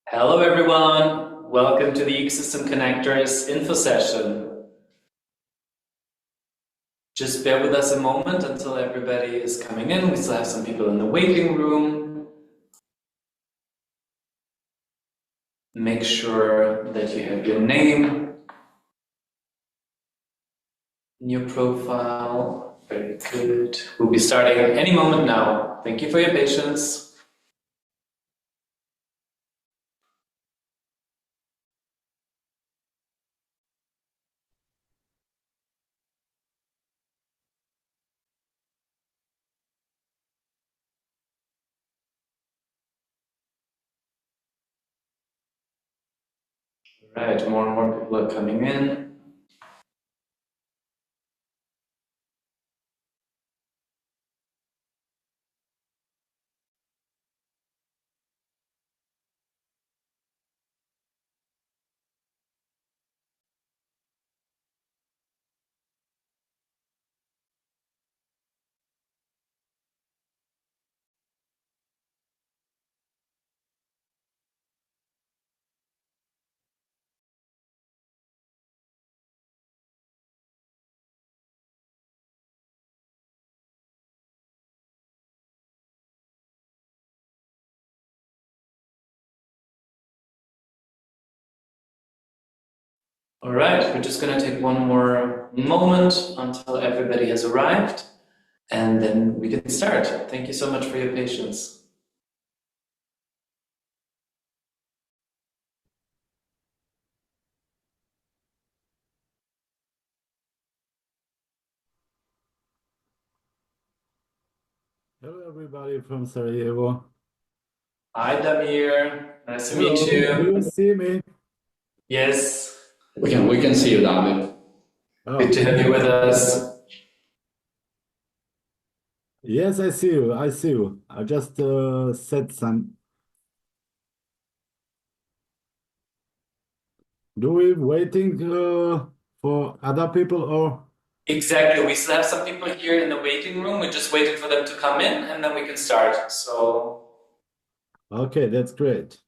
Hello everyone, welcome to the Ecosystem Connectors info session. Just bear with us a moment until everybody is coming in. We still have some people in the waiting room. Make sure that you have your name in your profile. Very good. We'll be starting any moment now. Thank you for your patience. Right, more and more people are coming in. All right, we're just going to take one more moment until everybody has arrived, and then we can start. Thank you so much for your patience. Hello, everybody from Sarajevo. Hi, Damir. Nice to Hello, meet you. do you see me? Yes, We can see you, David. Oh, good to have you with us. yes, I see you. I see you. I just said some. Do we waiting for other people or? Exactly. We still have some people here in the waiting room. We're just waiting for them to come in, and then we can start. So Okay, that's great.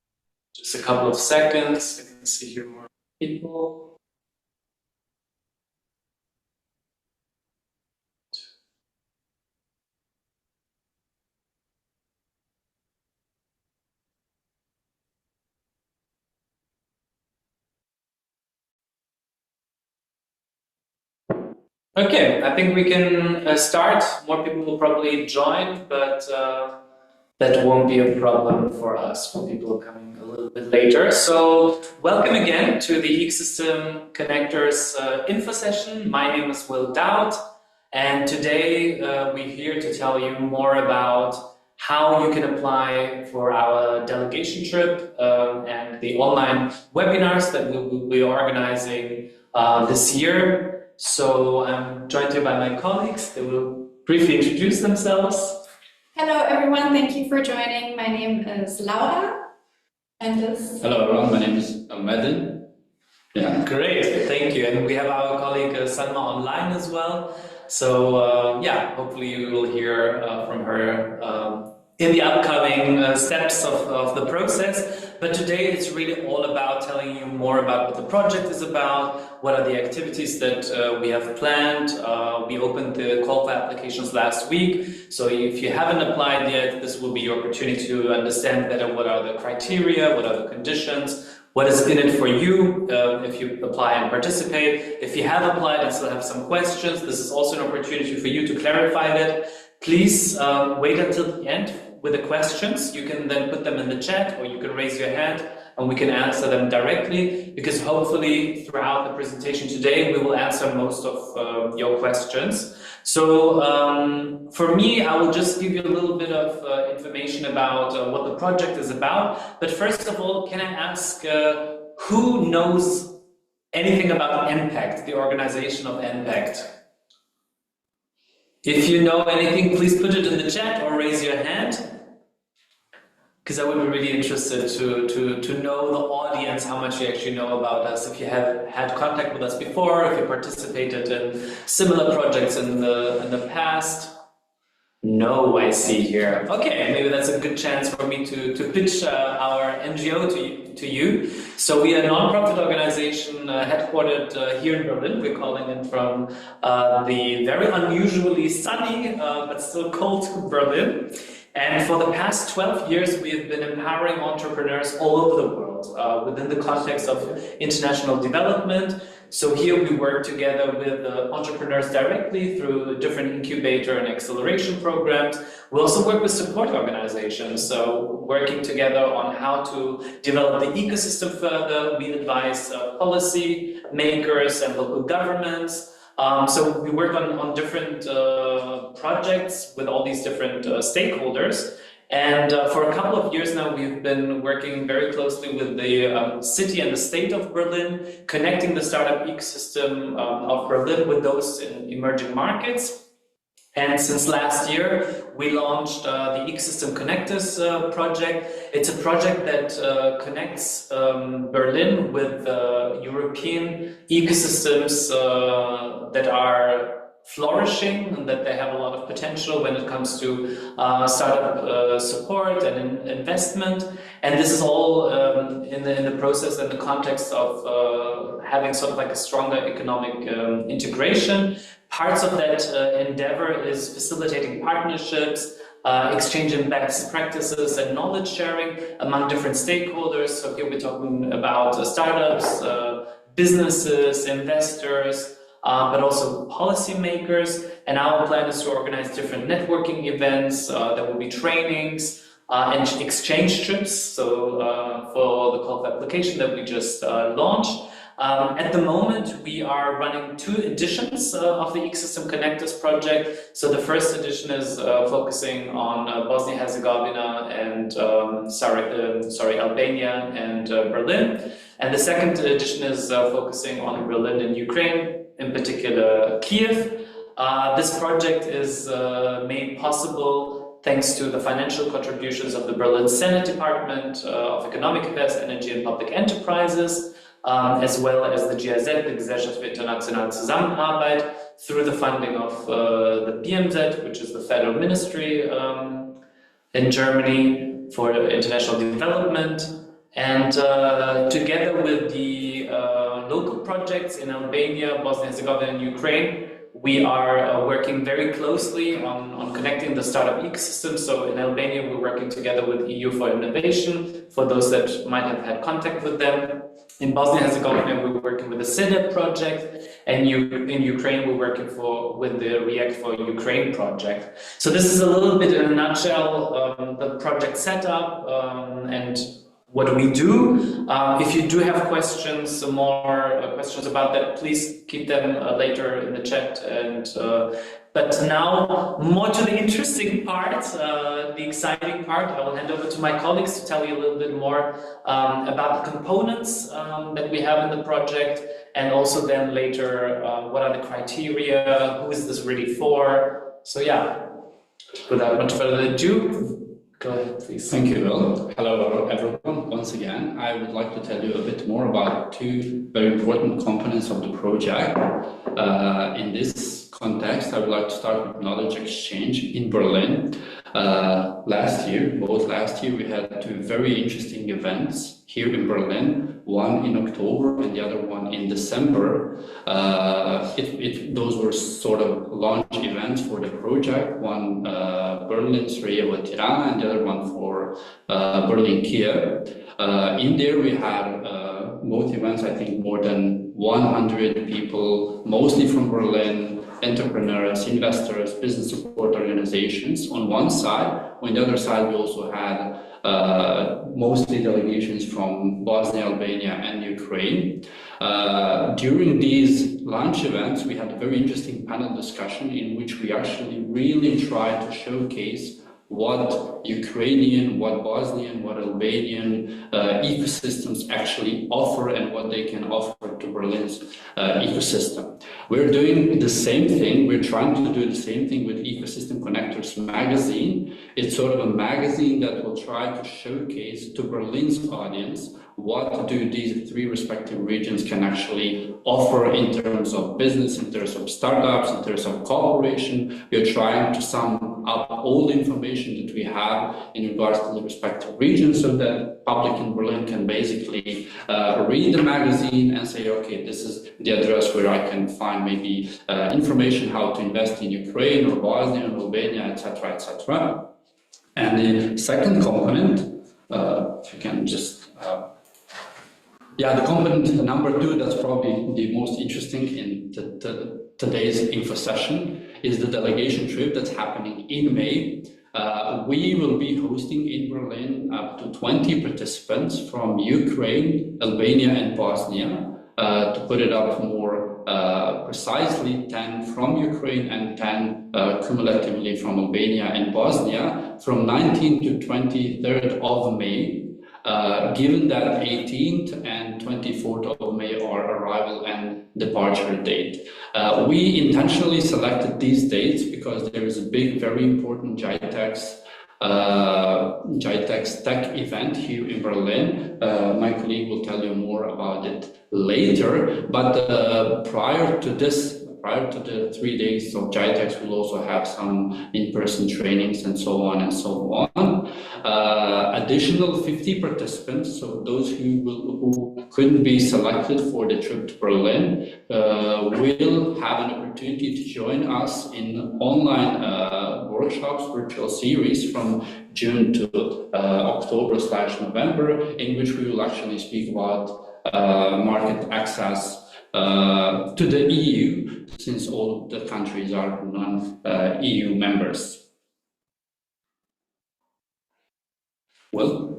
just a couple of seconds. I can see here more people. Okay, I think we can start. More people will probably join, but that won't be a problem for us, for people coming a little bit later. So welcome again to the Ecosystem Connectors info session. My name is Will Dowd, and today we're here to tell you more about how you can apply for our delegation trip and the online webinars that we will be organizing this year. So I'm joined here by my colleagues. They will briefly introduce themselves. Hello everyone, thank you for joining. My name is Laura and this. Hello, everyone. My name is Madden. Yeah. Great, thank you. And we have our colleague Salma online as well. So yeah, hopefully you will hear from her in the upcoming steps of the process. But today it's really all about telling you more about what the project is about, what are the activities that we have planned. We opened the call for applications last week. So if you haven't applied yet, this will be your opportunity to understand better what are the criteria, what are the conditions, what is in it for you if you apply and participate. If you have applied and still have some questions, this is also an opportunity for you to clarify that. Please wait until the end with the questions. You can then put them in the chat or you can raise your hand and we can answer them directly, because hopefully throughout the presentation today we will answer most of your questions. So for me, I will just give you a little bit of information about what the project is about. But first of all, can I ask who knows anything about NPACT, the organization of NPACT? If you know anything, please put it in the chat or raise your hand, because I would be really interested to know the audience, how much you actually know about us, if you have had contact with us before, if you participated in similar projects in the past. No, I see here. Okay, maybe that's a good chance for me to pitch our NGO to you. So we are a non-profit organization headquartered here in Berlin. We're calling in from the very unusually sunny but still cold Berlin. And for the past 12 years, we have been empowering entrepreneurs all over the world within the context of international development. So here we work together with entrepreneurs directly through different incubator and acceleration programs. We also work with support organizations, so working together on how to develop the ecosystem further. We advise policy makers and local governments. So we work on different projects with all these different stakeholders. And for a couple of years now, we've been working very closely with the city and the state of Berlin, connecting the startup ecosystem of Berlin with those in emerging markets. And since last year, we launched the Ecosystem Connectors project. It's a project that connects Berlin with European ecosystems that are flourishing and that they have a lot of potential when it comes to startup support and investment. And this is all in the process and the context of having sort of like a stronger economic integration. Parts of that endeavor is facilitating partnerships, exchanging best practices and knowledge sharing among different stakeholders. So here we're talking about startups, businesses, investors, but also policymakers. And our plan is to organize different networking events. There will be trainings and exchange trips. So for the call for application that we just launched. At the moment, we are running 2 editions of the Ecosystem Connectors project. So the first edition is focusing on Bosnia and Herzegovina and Albania and Berlin. And the second edition is focusing on Berlin and Ukraine, in particular Kiev. This project is made possible thanks to the financial contributions of the Berlin Senate Department of Economic Affairs, Energy and Public Enterprises, as well as the GIZ, the Gesellschaft für internationale Zusammenarbeit, through the funding of the BMZ, which is the federal ministry in Germany for international development. And together with the local projects in Albania, Bosnia and Herzegovina, and Ukraine, we are working very closely on connecting the startup ecosystem. So in Albania, we're working together with EU for Innovation, for those that might have had contact with them. In Bosnia and Herzegovina, we're working with the CEDEP project, and in Ukraine, we're working with the React for Ukraine project. So this is a little bit in a nutshell the project setup and what we do. If you do have questions, more questions about that, please keep them later in the chat. And but now, more to the interesting part, the exciting part. I will hand over to my colleagues to tell you a little bit more about the components that we have in the project, and also then later, what are the criteria, who is this really for? So yeah, without much further ado, go ahead, please. Thank you, Will. Hello, everyone. Once again, I would like to tell you a bit more about 2 very important components of the project. In this context, I would like to start with knowledge exchange in Berlin. Last year, we had 2 very interesting events here in Berlin, one in October and the other one in December. Those were sort of launch events for the project, one Berlin, Sarajevo, Tirana, and the other one for Berlin, Kiev. In there we had both events, I think more than 100 people, mostly from Berlin, entrepreneurs, investors, business support organizations on one side. On the other side, we also had mostly delegations from Bosnia, Albania, and Ukraine. During these launch events, we had a very interesting panel discussion in which we actually really tried to showcase what Ukrainian, what Bosnian, what Albanian ecosystems actually offer and what they can offer to Berlin's ecosystem. We're doing the same thing. We're trying to do the same thing with Ecosystem Connectors magazine. It's sort of a magazine that will try to showcase to Berlin's audience what do these 3 respective regions can actually offer in terms of business, in terms of startups, in terms of cooperation. We're trying to up all the information that we have in regards to the respective regions, so that public in Berlin can basically read the magazine and say, okay, this is the address where I can find maybe information how to invest in Ukraine or Bosnia or Albania, etc., etc. And the second component, if you can just, the component number 2, that's probably the most interesting in today's info session, is the delegation trip that's happening in May. We will be hosting in Berlin up to 20 participants from Ukraine, Albania, and Bosnia. To put it up more precisely, 10 from Ukraine and 10 cumulatively from Albania and Bosnia, from 19th to 23rd of May. Given that 18th and 24th of May are arrival and departure date. We intentionally selected these dates because there is a big, very important GITEX Tech event here in Berlin. My colleague will tell you more about it later, but prior to the 3 days of GITEX, we'll also have some in-person trainings and so on and so on. Additional 50 participants, so those who couldn't be selected for the trip to Berlin, will have an opportunity to join us in online workshops, virtual series from June to October/November, in which we will actually speak about market access to the EU, since all the countries are non-EU members. Well,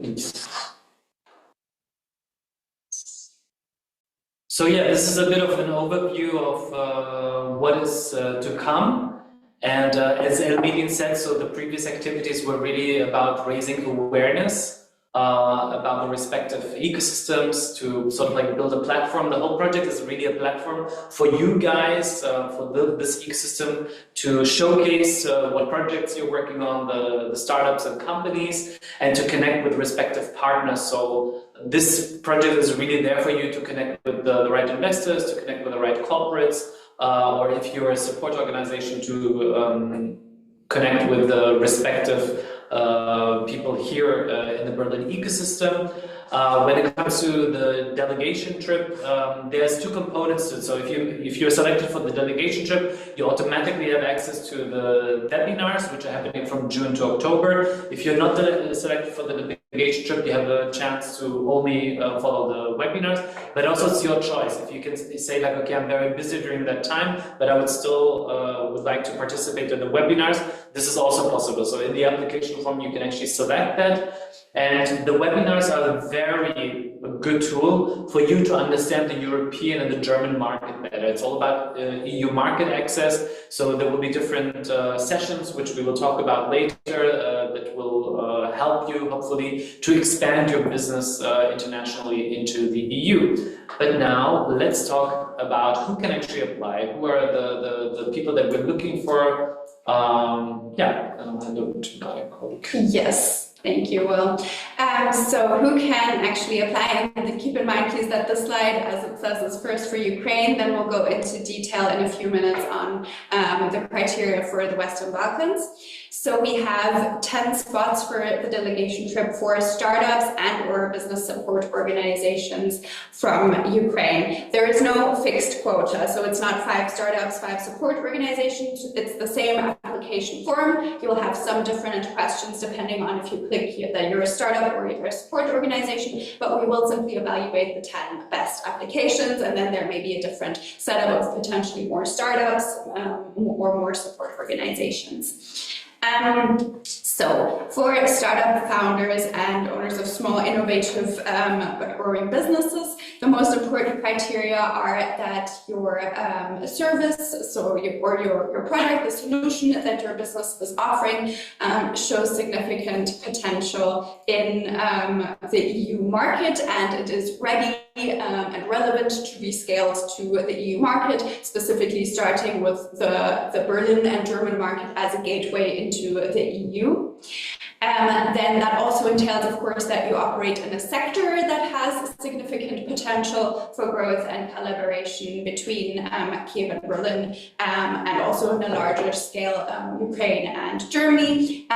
So yeah, this is a bit of an overview of what is to come. And as Elmedin said, so the previous activities were really about raising awareness about the respective ecosystems to sort of like build a platform. The whole project is really a platform for you guys, for this ecosystem to showcase what projects you're working on, the startups and companies, and to connect with respective partners. So this project is really there for you to connect with the right investors, to connect with the right corporates, or if you're a support organization, to connect with the respective people here in the Berlin ecosystem. When it comes to the delegation trip, there's two components to it. So if you're selected for the delegation trip, you automatically have access to the webinars, which are happening from June to October. If you're not selected for the delegation trip, you have a chance to only follow the webinars, but also it's your choice. If you can say like, okay, I'm very busy during that time, but I would still would like to participate in the webinars, this is also possible. So in the application form, you can actually select that. And the webinars are a very good tool for you to understand the European and the German market better. It's all about EU market access. So there will be different sessions, which we will talk about later, that will help you, hopefully, to expand your business internationally into the EU. But now let's talk about who can actually apply, who are the people that we're looking for. I'll hand over to my colleague. Yes. Thank you, Will. So who can actually apply? And keep in mind, please, that this slide, as it says, is first for Ukraine. Then we'll go into detail in a few minutes on the criteria for the Western Balkans. So we have 10 spots for the delegation trip for startups and or business support organizations from Ukraine. There is no fixed quota, so it's not 5 startups, 5 support organizations. It's the same application form. You'll have some different questions depending on if you click here that you're a startup or you're a support organization, but we will simply evaluate the 10 best applications, and then there may be a different setup of potentially more startups or more support organizations. So for startup founders and owners of small, innovative but growing businesses, the most important criteria are that your service, so your product, the solution that your business is offering, shows significant potential in the EU market, and it is ready and relevant to be scaled to the EU market, specifically starting with the Berlin and German market as a gateway into the EU. Then that also entails, of course, that you operate in a sector that has significant potential for growth and collaboration between Kiev and Berlin, and also on a larger scale, Ukraine and Germany.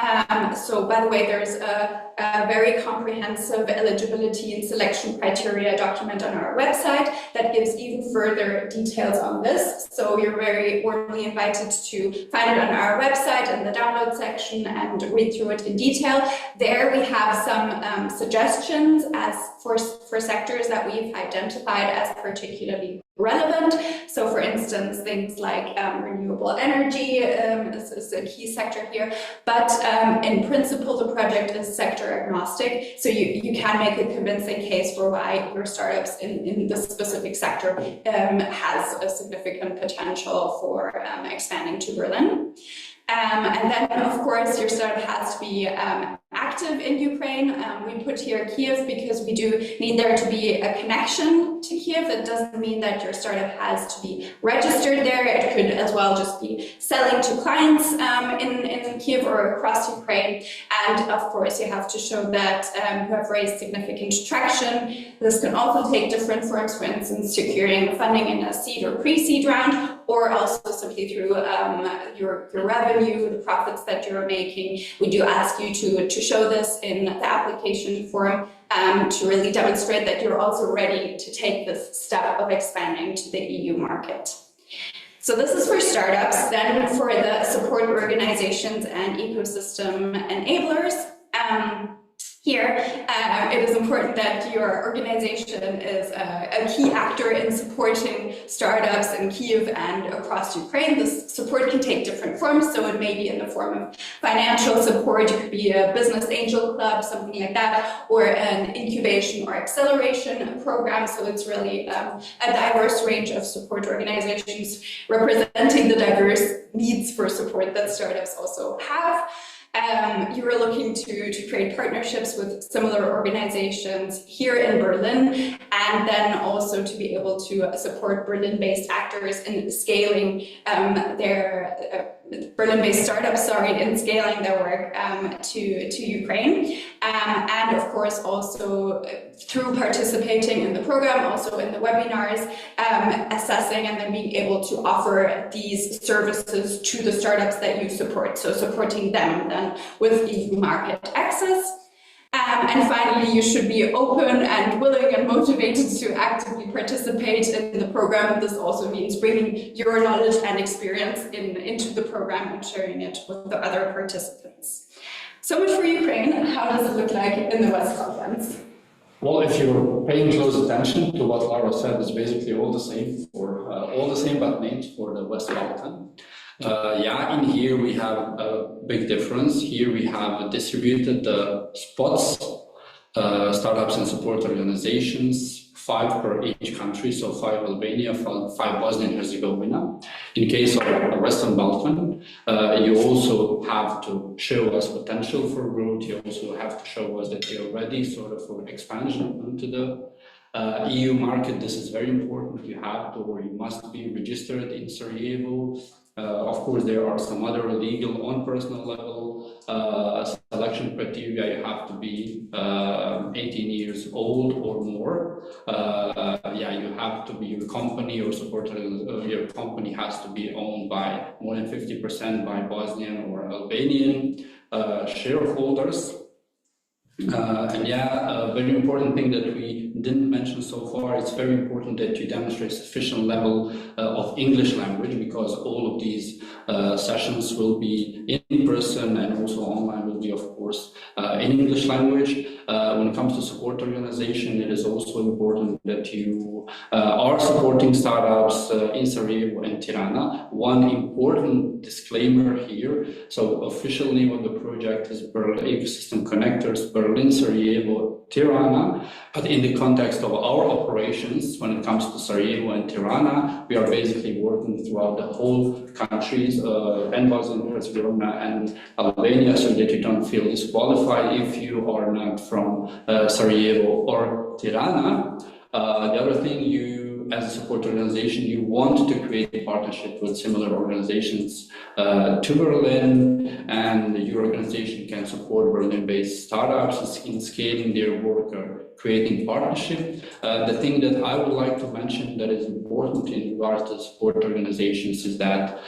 So, by the way, there's a very comprehensive eligibility and selection criteria document on our website that gives even further details on this. So you're very warmly invited to find it on our website in the download section and read through it in detail. There we have some suggestions as for sectors that we've identified as particularly relevant. So for instance, things like renewable energy, this is a key sector here, but in principle, the project is sector agnostic. So you can make a convincing case for why your startups in this specific sector has a significant potential for expanding to Berlin. And then, of course, your startup has to be active in Ukraine. We put here Kiev because we do need there to be a connection to Kiev. It doesn't mean that your startup has to be registered there. It could as well just be selling to clients in Kiev or across Ukraine. And of course, you have to show that you have raised significant traction. This can also take different forms, for instance, securing funding in a seed or pre-seed round, or also simply through your revenue, the profits that you're making. We do ask you to show this in the application form to really demonstrate that you're also ready to take this step of expanding to the EU market. So this is for startups. Then for the support organizations and ecosystem enablers, here, it is important that your organization is a key actor in supporting startups in Kiev and across Ukraine. This support can take different forms, so it may be in the form of financial support, it could be a business angel club, something like that, or an incubation or acceleration program. So it's really a diverse range of support organizations representing the diverse needs for support that startups also have. You are looking to create partnerships with similar organizations here in Berlin, and then also to be able to support Berlin-based actors in scaling their Berlin-based startups, in scaling their work to Ukraine, and of course also through participating in the program, also in the webinars, assessing and then being able to offer these services to the startups that you support. So supporting them then with EU market access. And finally, you should be open and willing and motivated to actively participate in the program. This also means bringing your knowledge and experience into the program and sharing it with the other participants. So much for Ukraine. How does it look like in the West Balkans? Well, if you're paying close attention to what Laura said, it's basically all the same but named for the West Balkan. In here we have a big difference. Here we have distributed the spots, startups and support organizations, 5 per each country, so 5 Albania, 5 Bosnia and Herzegovina. In case of the Western Balkan, you also have to show us potential for growth. You also have to show us that you're ready sort of for expansion into the EU market. This is very important. You have to, or you must be registered in Sarajevo. Of course, there are some other legal on personal level selection criteria. You have to be 18 years old or more. You have to be your company or supporter. Your company has to be owned by more than 50% by Bosnian or Albanian shareholders. A very important thing that we didn't mention so far, it's very important that you demonstrate sufficient level of English language, because all of these sessions will be in person and also online will be, of course, in English language. When it comes to support organization, it is also important that you are supporting startups in Sarajevo and Tirana. One important disclaimer here, so officially what the project is Berlin Ecosystem Connectors, Berlin, Sarajevo, Tirana, but in the context of our operations, when it comes to Sarajevo and Tirana, we are basically working throughout the whole countries, and Bosnia and Herzegovina and Albania, so that you don't feel disqualified if you are not from Sarajevo or Tirana. The other thing, you, as a support organization, you want to create a partnership with similar organizations to Berlin, and your organization can support Berlin-based startups in scaling their work or creating partnership. The thing that I would like to mention that is important in regards to support organizations is that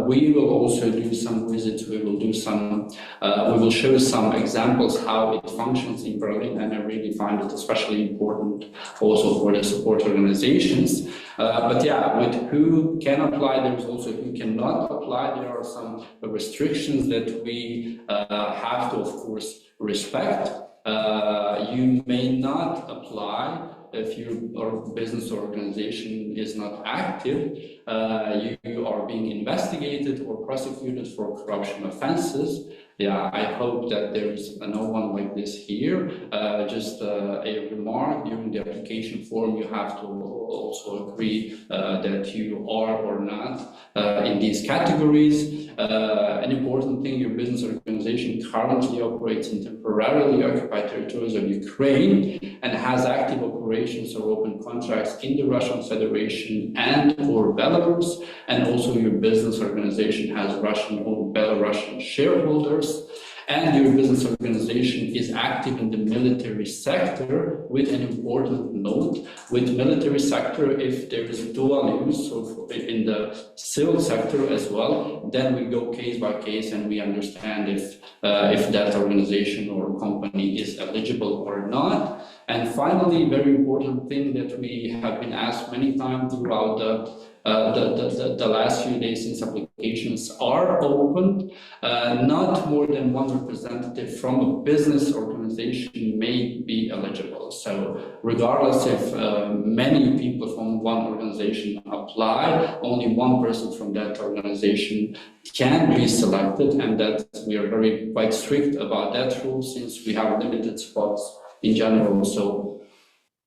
we will also do some visits. We will do some. We will show some examples how it functions in Berlin, and I really find it especially important also for the support organizations. But yeah, with who can apply, there's also who cannot apply. There are some restrictions that we have to, of course, respect. You may not apply if your business or organization is not active. You are being investigated or prosecuted for corruption offenses. Yeah, I hope that there is no one like this here. Just a remark, during the application form, you have to also agree that you are or not in these categories. An important thing, your business organization currently operates in temporarily occupied territories of Ukraine and has active operations or open contracts in the Russian Federation and or Belarus, and also your business organization has Russian or Belarusian shareholders, and your business organization is active in the military sector. With an important note, with military sector, if there is dual use, so in the civil sector as well, then we go case by case and we understand if that organization or company is eligible or not. And finally, very important thing that we have been asked many times throughout the last few days since applications are opened, not more than one representative from a business organization may be eligible. So regardless if many people from one organization apply, only one person from that organization can be selected, and that we are very quite strict about that rule since we have limited spots in general. So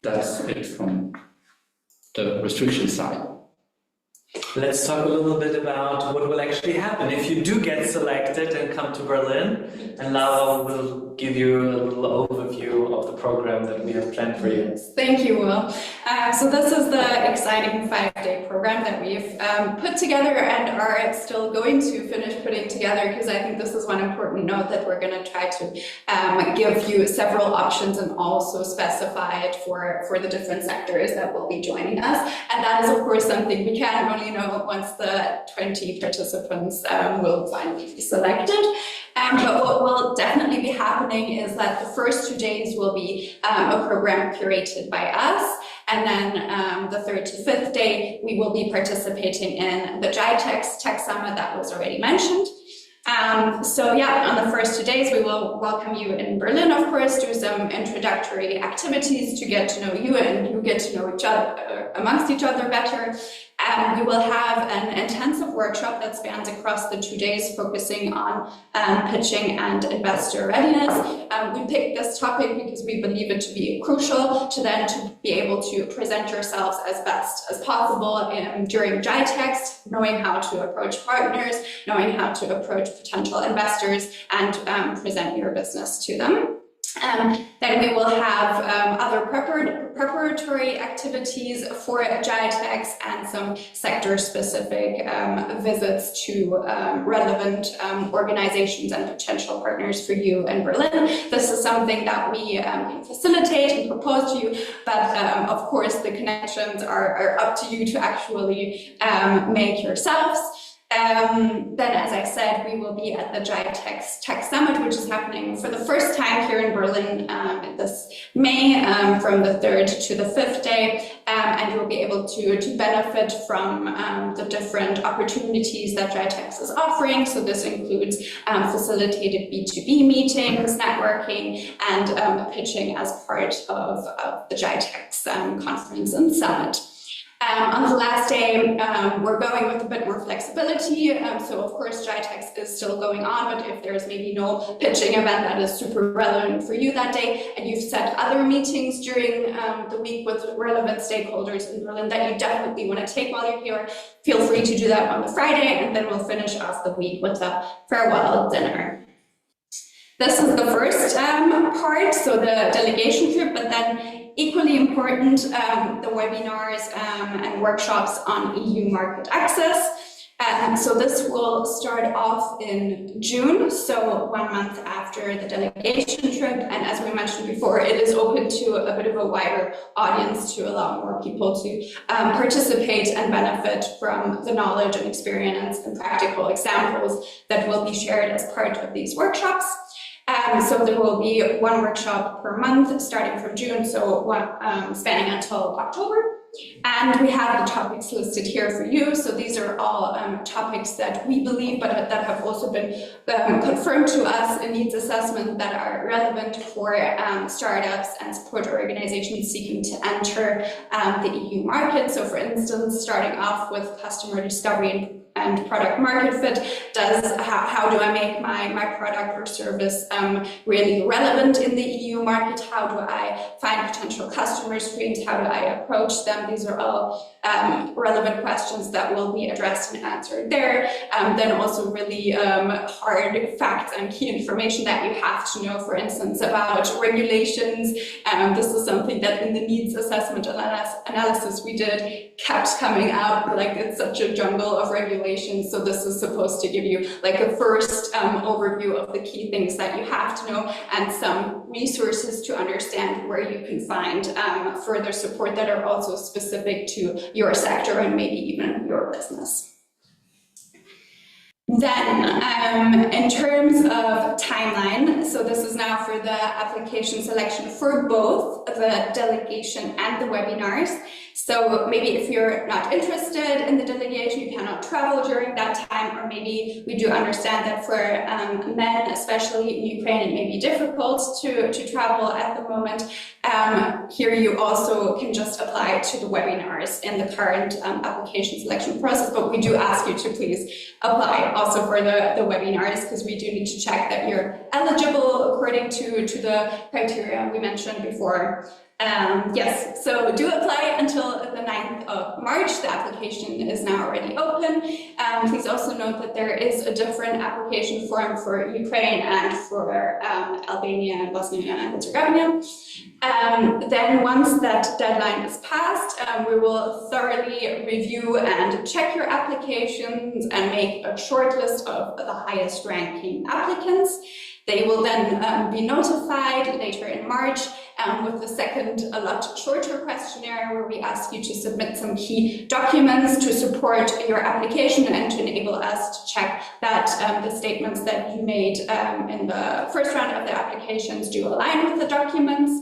that's it from the restriction side. Let's talk a little bit about what will actually happen if you do get selected and come to Berlin. And Laura will give you a little overview of the program that we have planned for you. Thank you, Will. So this is the exciting 5-day program that we've put together and are still going to finish putting together, because I think this is one important note that we're going to try to give you several options and also specify it for the different sectors that will be joining us. And that is, of course, something we can only know once the 20 participants will finally be selected. But what will definitely be happening is that the first 2 days will be a program curated by us, and then the 3rd to 5th day we will be participating in the GITEX Tech Summit that was already mentioned. So yeah, on the first 2 days we will welcome you in Berlin, of course, do some introductory activities to get to know you and you get to know each other amongst each other better. We will have an intensive workshop that spans across the 2 days, focusing on pitching and investor readiness. We picked this topic because we believe it to be crucial to then to be able to present yourselves as best as possible during GITEX, knowing how to approach partners, knowing how to approach potential investors, and present your business to them. Then we will have other preparatory activities for GITEX and some sector-specific visits to relevant organizations and potential partners for you in Berlin. This is something that we can facilitate and propose to you, but of course the connections are up to you to actually make yourselves. Then, as I said, we will be at the GITEX Tech Summit, which is happening for the first time here in Berlin this May, from the 3rd to the 5th day, and you'll be able to benefit from the different opportunities that GITEX is offering. So this includes facilitated B2B meetings, networking, and pitching as part of the GITEX conference and summit. On the last day, we're going with a bit more flexibility. So of course, GITEX is still going on, but if there's maybe no pitching event that is super relevant for you that day, and you've set other meetings during the week with relevant stakeholders in Berlin that you definitely want to take while you're here, feel free to do that on the Friday, and then we'll finish off the week with a farewell dinner. This is the first part, so the delegation trip, but then equally important, the webinars and workshops on EU market access. So this will start off in June, so 1 month after the delegation trip. And as we mentioned before, it is open to a bit of a wider audience to allow more people to participate and benefit from the knowledge and experience and practical examples that will be shared as part of these workshops. So there will be 1 workshop per month starting from June, so spanning until October. And we have the topics listed here for you. So these are all topics that we believe, but that have also been confirmed to us in needs assessment, that are relevant for startups and support organizations seeking to enter the EU market. So for instance, starting off with customer discovery and product market fit, how do I make my product or service really relevant in the EU market? How do I find potential customer streams? How do I approach them? These are all relevant questions that will be addressed and answered there. Then also really hard facts and key information that you have to know, for instance, about regulations. This is something that in the needs assessment analysis we did kept coming out, like it's such a jungle of regulations. So this is supposed to give you like a first overview of the key things that you have to know and some resources to understand where you can find further support that are also specific to your sector and maybe even your business. Then, in terms of timeline, so this is now for the application selection for both the delegation and the webinars. So maybe if you're not interested in the delegation, you cannot travel during that time, or maybe we do understand that for men, especially in Ukraine, it may be difficult to travel at the moment. Here you also can just apply to the webinars in the current application selection process, but we do ask you to please apply also for the webinars, because we do need to check that you're eligible according to the criteria we mentioned before. Yes, so do apply until the 9th of March. The application is now already open. Please also note that there is a different application form for Ukraine and for Albania and Bosnia and Herzegovina. Then once that deadline is passed, we will thoroughly review and check your applications and make a short list of the highest ranking applicants. They will then be notified later in March with the second, a lot shorter questionnaire where we ask you to submit some key documents to support your application and to enable us to check that the statements that you made in the first round of the applications do align with the documents.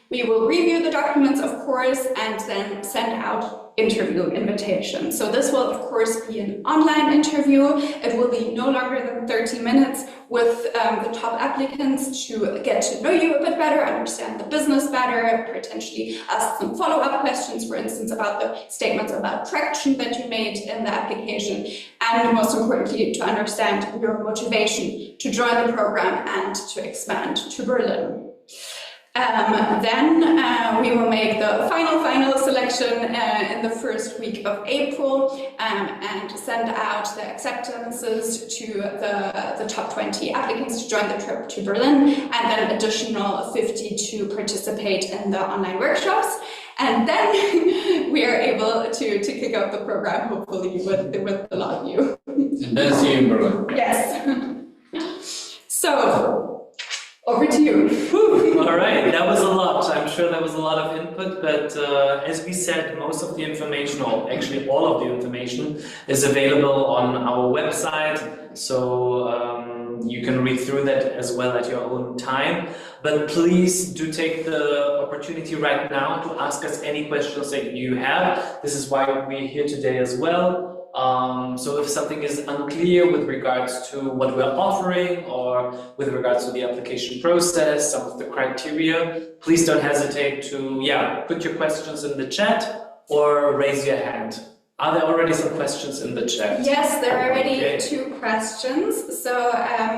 We will review the documents, of course, and then send out interview invitations. So this will, of course, be an online interview. It will be no longer than 30 minutes with the top applicants to get to know you a bit better, understand the business better, potentially ask some follow-up questions, for instance, about the statements about traction that you made in the application, and most importantly, to understand your motivation to join the program and to expand to Berlin. Then we will make the final selection in the first week of April and send out the acceptances to the top 20 applicants to join the trip to Berlin, and then additional 50 to participate in the online workshops. And then we are able to kick off the program, hopefully with a lot of you. And then see you in Berlin. Yes. So, over to you. All right, that was a lot. I'm sure that was a lot of input, but as we said, most of the information, or actually all of the information, is available on our website. So you can read through that as well at your own time. But please do take the opportunity right now to ask us any questions that you have. This is why we're here today as well. So if something is unclear with regards to what we're offering or with regards to the application process, some of the criteria, please don't hesitate to put your questions in the chat or raise your hand. Are there already some questions in the chat? Yes, there are already 2 questions. So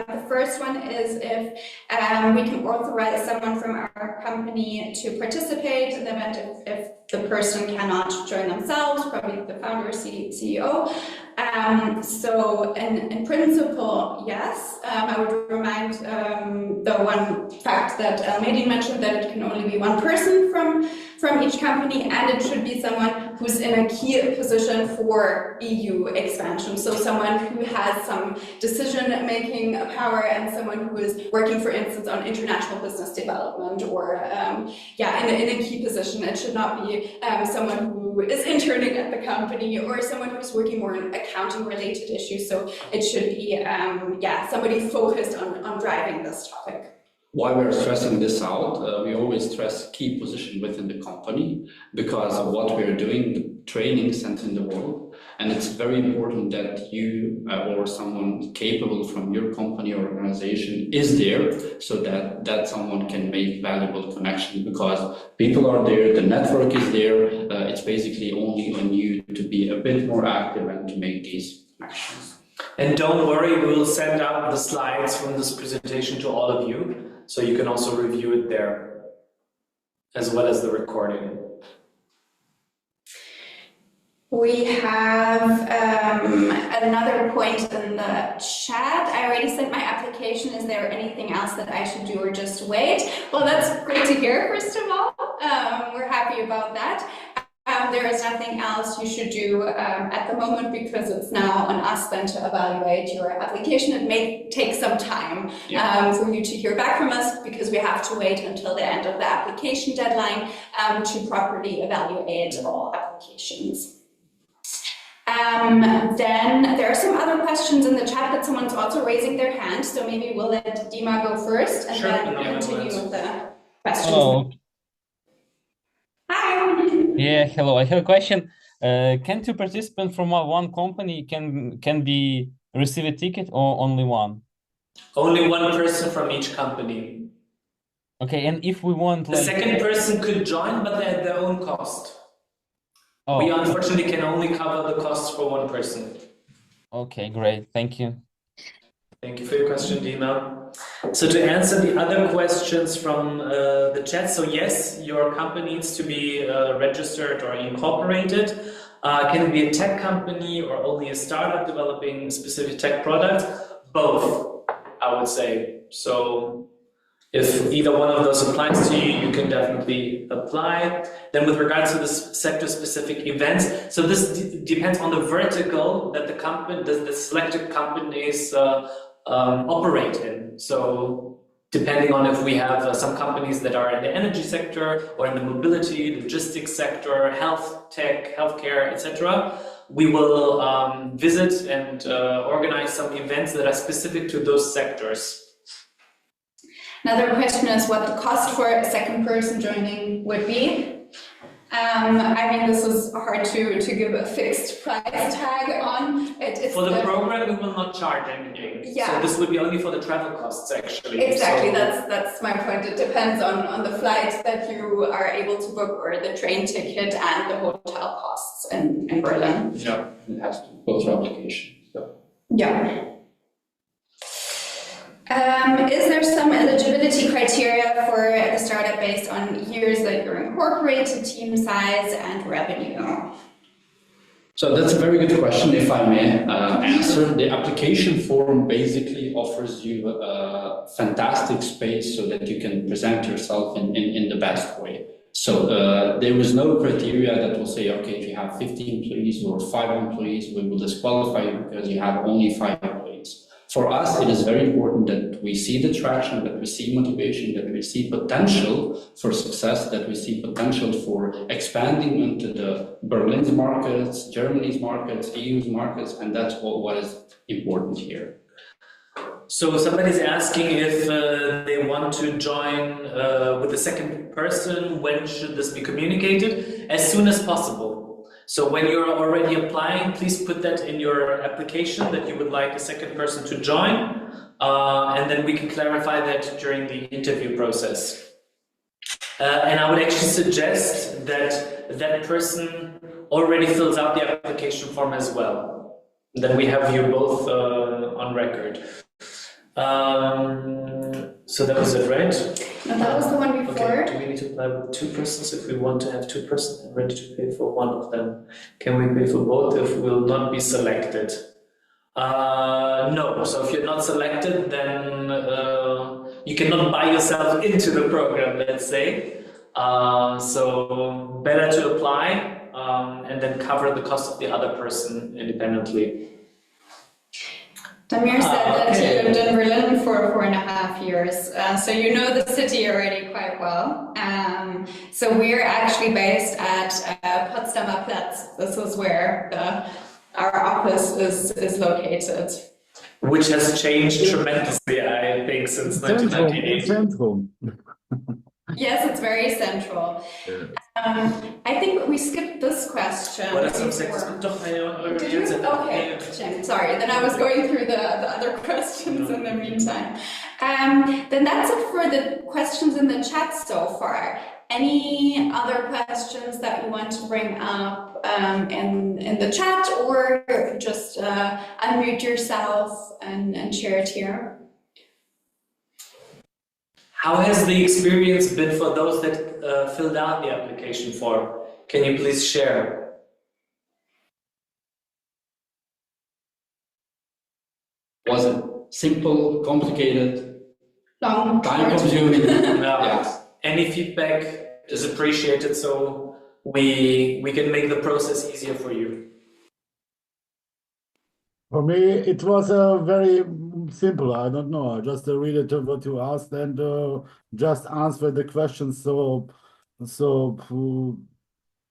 the first one is if we can authorize someone from our company to participate in the event if the person cannot join themselves, probably the founder or CEO. So in principle, yes. I would remind the one fact that Medin mentioned, that it can only be one person from each company, and it should be someone who's in a key position for EU expansion. So someone who has some decision-making power and someone who is working, for instance, on international business development or in a key position. It should not be someone who is interning at the company or someone who's working more on accounting-related issues. So it should be somebody focused on driving this topic. Why we're stressing this out, we always stress key position within the company because of what we're doing, the training center in the world. And it's very important that you or someone capable from your company or organization is there so that someone can make valuable connections, because people are there, the network is there. It's basically only on you to be a bit more active and to make these connections. And don't worry, we will send out the slides from this presentation to all of you, so you can also review it there, as well as the recording. We have another point in the chat. I already sent my application. Is there anything else that I should do or just wait? Well, that's great to hear, first of all. We're happy about that. There is nothing else you should do at the moment, because it's now on us then to evaluate your application. It may take some time for you to hear back from us, because we have to wait until the end of the application deadline to properly evaluate all applications. Then there are some other questions in the chat, but someone's also raising their hand, so maybe we'll let Dima go first and then continue with the questions. Hello. Hi. Yeah, hello. I have a question. Can two participants from one company can be receive a ticket, or only one? Only one person from each company. Okay, and if we want The second person could join, but at their own cost. Oh, We unfortunately can only cover the costs for one person. okay, great. Thank you. Thank you for your question, Dima. So to answer the other questions from the chat, so yes, your company needs to be registered or incorporated. Can it be a tech company or only a startup developing specific tech products? Both, I would say. So if either one of those applies to you, you can definitely apply. Then with regards to the sector-specific events, so this depends on the vertical that the company, the selected companies operate in. So depending on if we have some companies that are in the energy sector or in the mobility, logistics sector, health tech, healthcare, etc., we will visit and organize some events that are specific to those sectors. Another question is what the cost for a second person joining would be. I mean, this is hard to give a fixed price tag on. For the program, we will not charge anything. Yeah. So this would be only for the travel costs, actually. Exactly, So, that's my point. It depends on the flight that you are able to book, or the train ticket and the hotel costs in Berlin. Yeah, it has to go through application. So. Yeah. Is there some eligibility criteria for the startup based on years that you're incorporated, team size, and revenue? So that's a very good question, if I may answer. The application form basically offers you a fantastic space so that you can present yourself in the best way. So there is no criteria that will say, okay, if you have 50 employees or 5 employees, we will disqualify you because you have only 5 employees. For us, it is very important that we see the traction, that we see motivation, that we see potential for success, that we see potential for expanding into the Berlin's markets, Germany's markets, EU's markets, and that's what is important here. So somebody's asking if they want to join with the second person. When should this be communicated? As soon as possible. So when you're already applying, please put that in your application that you would like a second person to join, and then we can clarify that during the interview process. And I would actually suggest that that person already fills out the application form as well. Then we have you both on record. So that was it, right? No, that was the one before. Okay, do we need to apply with 2 persons if we want to have 2 persons and ready to pay for one of them? Can we pay for both if we will not be selected? No, so if you're not selected, then you cannot buy yourself into the program, let's say. So better to apply and then cover the cost of the other person independently. Damir said that okay. you lived in Berlin for 4.5 years, so you know the city already quite well. So we're actually based at Potsdamer Platz. This is where our office is located. Which has changed tremendously, I think, since 1998. Central. Yes, it's very central. I think we skipped this question. What are some before. Did you? Okay, Jim, sorry. Then I was going through the other questions in the meantime. Then that's it for the questions in the chat so far. Any other questions that you want to bring up in the chat, or just unmute yourself and share it here? How has the experience been for those that filled out the application form? Can you please share? Was it simple, complicated, Long, time-consuming? Yeah. Any feedback is appreciated, so we can make the process easier for you. For me, it was very simple. I don't know. I just read it what you asked and just answer the questions. So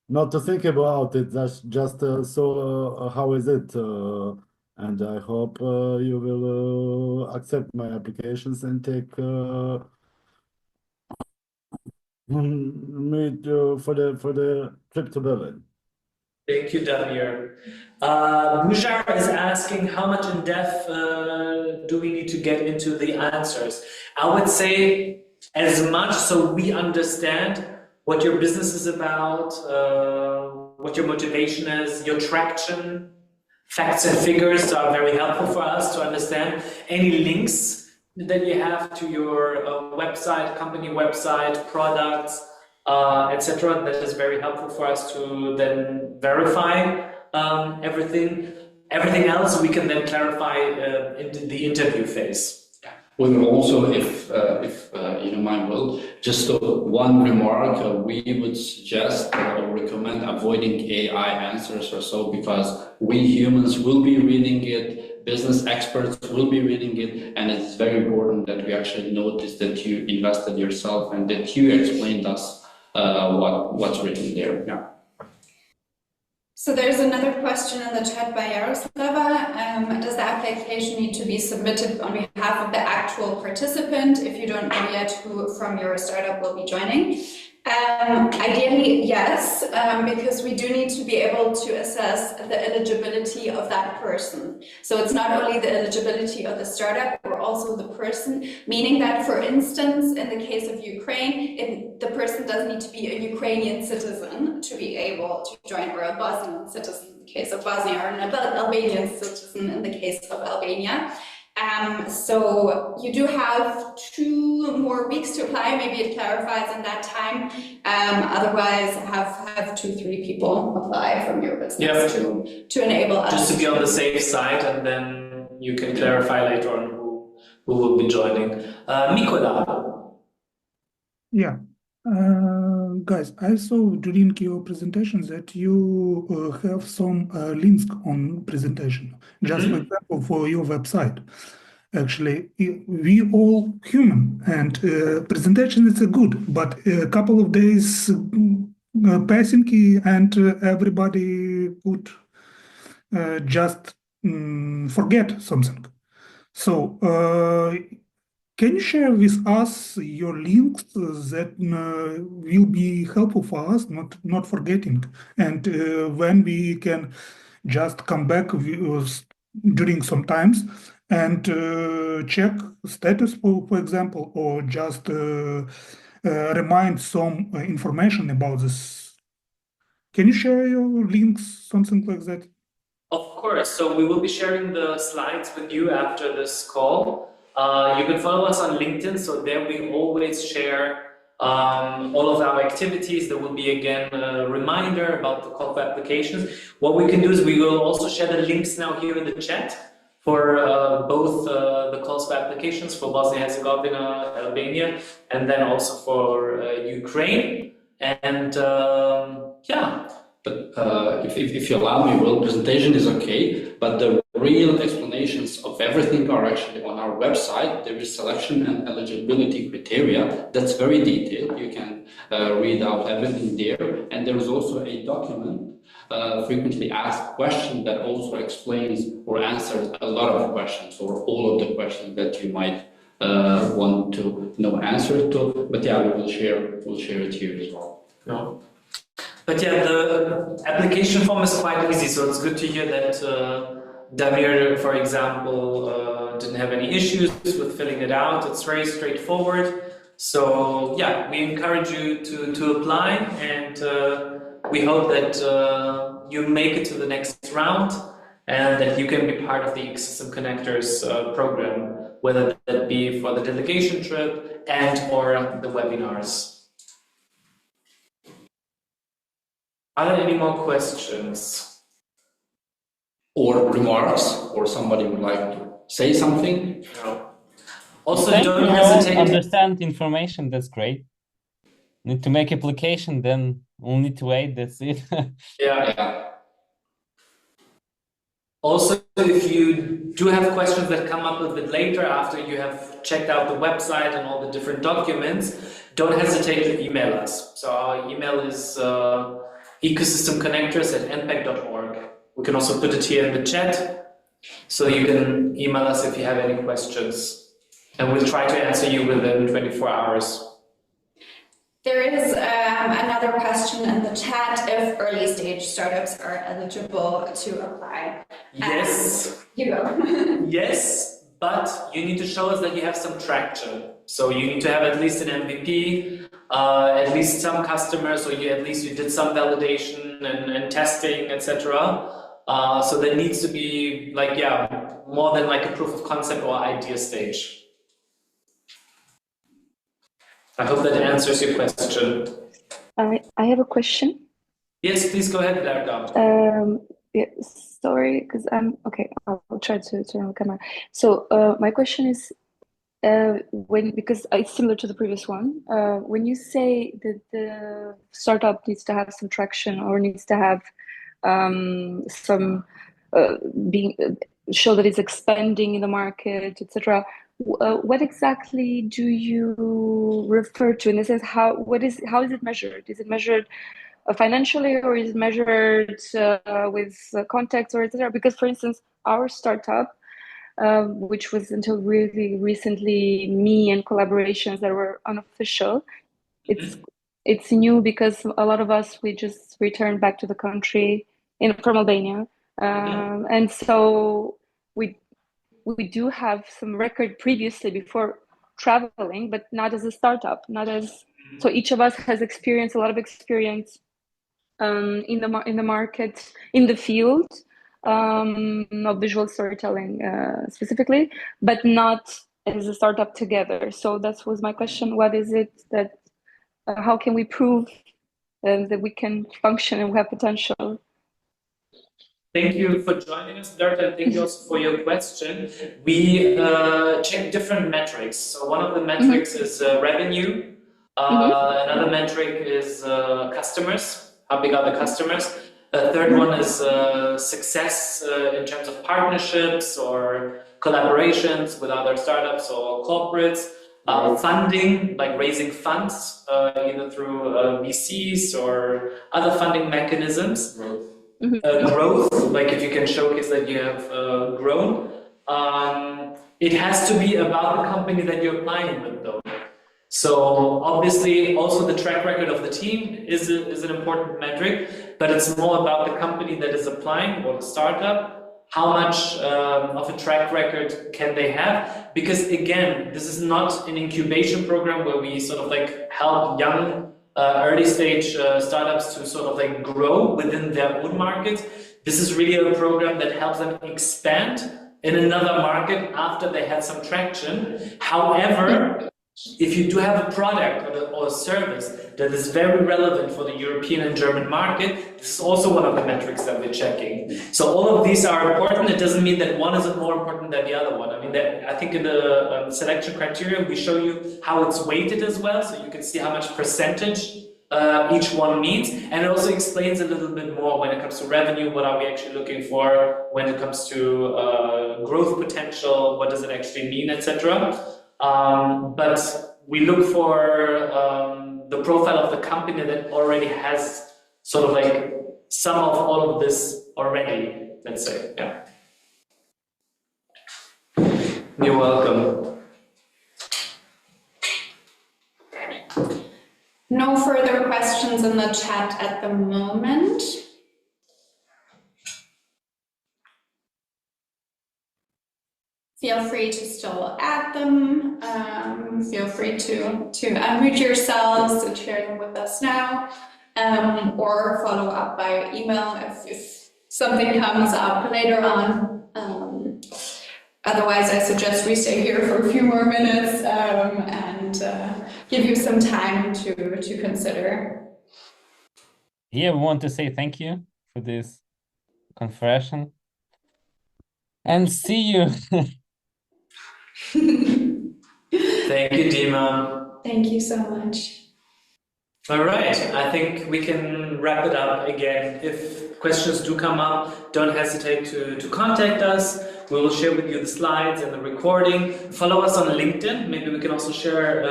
not to think about it. That's just how is it? And I hope you will accept my applications and take me for the trip to Berlin. Thank you, Damir. Bujar is asking how much in depth do we need to get into the answers? I would say as much so we understand what your business is about, what your motivation is, your traction. Facts and figures are very helpful for us to understand. Any links that you have to your website, company website, products, etc. That is very helpful for us to then verify everything. Everything else we can then clarify in the interview phase. We will also, if you don't mind, Will, just one remark, we would suggest or recommend avoiding AI answers or so, because we humans will be reading it, business experts will be reading it, and it's very important that we actually notice that you invested yourself and that you explained us what's written there. Yeah. So there's another question in the chat by Yaroslava. Does the application need to be submitted on behalf of the actual participant if you don't know yet who from your startup will be joining? Ideally, yes, because we do need to be able to assess the eligibility of that person. So it's not only the eligibility of the startup, but also the person, meaning that, for instance, in the case of Ukraine, the person doesn't need to be a Ukrainian citizen to be able to join, or a Bosnian citizen in the case of Bosnia, or an Albanian citizen in the case of Albania. So you do have 2 more weeks to apply. Maybe it clarifies in that time. Otherwise, have 2-3 people apply from your business to enable us. Just to be on the safe side, and then you can clarify later on who will be joining. Mikola. Yeah. Guys, I saw during your presentation that you have some links on presentation. Just for example, for your website. Actually, we all human, and presentation is good, but a couple of days passing and everybody would just forget something. So can you share with us your links that will be helpful for us, not forgetting, and when we can just come back during some times and check status, for example, or just remind some information about this? Can you share your links, something like that? Of course. So we will be sharing the slides with you after this call. You can follow us on LinkedIn, so there we always share all of our activities. There will be again a reminder about the call for applications. What we can do is we will also share the links now here in the chat for both the calls for applications for Bosnia and Herzegovina, Albania, and then also for Ukraine. And yeah. But if you allow me, well, presentation is okay, but the real explanations of everything are actually on our website. There is selection and eligibility criteria. That's very detailed. You can read out everything there. And there is also a document, frequently asked question, that also explains or answers a lot of questions, or all of the questions that you might want to know answers to. But yeah, we'll share it here as well. No. But yeah, the application form is quite easy, so it's good to hear that Damir, for example, didn't have any issues with filling it out. It's very straightforward. So yeah, we encourage you to apply, and we hope that you make it to the next round and that you can be part of the Ecosystem Connectors program, whether that be for the delegation trip and or the webinars. Are there any more questions? Or remarks, or somebody would like to say something? No. Also, Thank don't you. hesitate. Understand information. That's great. Need to make application, then we'll need to wait. That's it. Yeah. Also, if you do have questions that come up a bit later after you have checked out the website and all the different documents, don't hesitate to email us. So our email is ecosystemconnectors@npec.org. We can also put it here in the chat, so you can email us if you have any questions, and we'll try to answer you within 24 hours. There is another question in the chat if early stage startups are eligible to apply. Yes. You go. Yes, but you need to show us that you have some traction. So you need to have at least an MVP, at least some customers, or at least you did some validation and testing, etc. So there needs to be more than like a proof of concept or idea stage. I hope that answers your question. I have a question. Yes, please go ahead, Lerda. Yeah, sorry, because okay. I'll try to turn on the camera. So my question is, because it's similar to the previous one, when you say that the startup needs to have some traction or needs to have some show that it's expanding in the market, etc. What exactly do you refer to in the sense how is it measured? Is it measured financially, or is it measured with context, or etc.? Because, for instance, our startup, which was until really recently me and collaborations that were unofficial, it's new because a lot of us, we just returned back to the country from Albania, and so we do have some record previously before traveling, but not as a startup, so each of us has a lot of experience in the market, in the field of visual storytelling specifically, but not as a startup together. So that was my question. What is it that, how can we prove that we can function and we have potential? Thank you for joining us, Darta, and thank you also for your question. We check different metrics. So one of the metrics is revenue. Another metric is customers. How big are the customers? A third one is success in terms of partnerships or collaborations with other startups or corporates. Funding, like raising funds, either through VCs or other funding mechanisms. Growth, like if you can showcase that you have grown. It has to be about the company that you're applying with, though. So obviously, also the track record of the team is an important metric, but it's more about the company that is applying or the startup. How much of a track record can they have? Because again, this is not an incubation program where we sort of like help young early stage startups to sort of like grow within their own markets. This is really a program that helps them expand in another market after they had some traction. However, if you do have a product or a service that is very relevant for the European and German market, this is also one of the metrics that we're checking. So all of these are important. It doesn't mean that one is more important than the other one. I mean, I think in the selection criteria, we show you how it's weighted as well. So you can see how much percentage each one means. And it also explains a little bit more when it comes to revenue, what are we actually looking for, when it comes to growth potential, what does it actually mean, etc. But we look for the profile of the company that already has sort of like some of all of this already, let's say. Yeah. You're welcome. No further questions in the chat at the moment. Feel free to still add them. Feel free to unmute yourselves and share them with us now, or follow up by email if something comes up later on. Otherwise, I suggest we stay here for a few more minutes and give you some time to consider. Yeah, we want to say thank you for this conversation and see you. Thank you, Dima. Thank you so much. All right, I think we can wrap it up again. If questions do come up, don't hesitate to contact us. We will share with you the slides and the recording. Follow us on LinkedIn. Maybe we can also share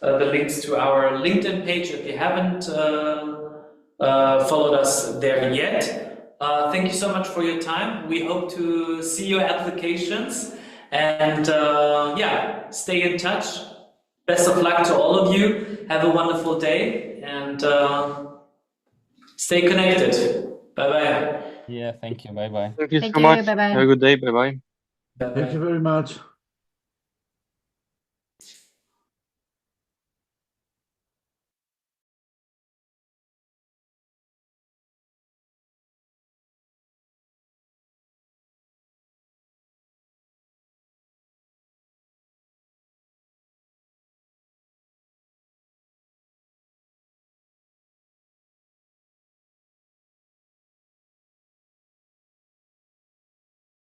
the links to our LinkedIn page if you haven't followed us there yet. Thank you so much for your time. We hope to see your applications. And yeah, stay in touch. Best of luck to all of you. Have a wonderful day and stay connected. Bye-bye. Yeah, thank you. Bye-bye. Thank you Thank so you. much. Bye-bye. Have a good day. Bye bye. Thank you very much.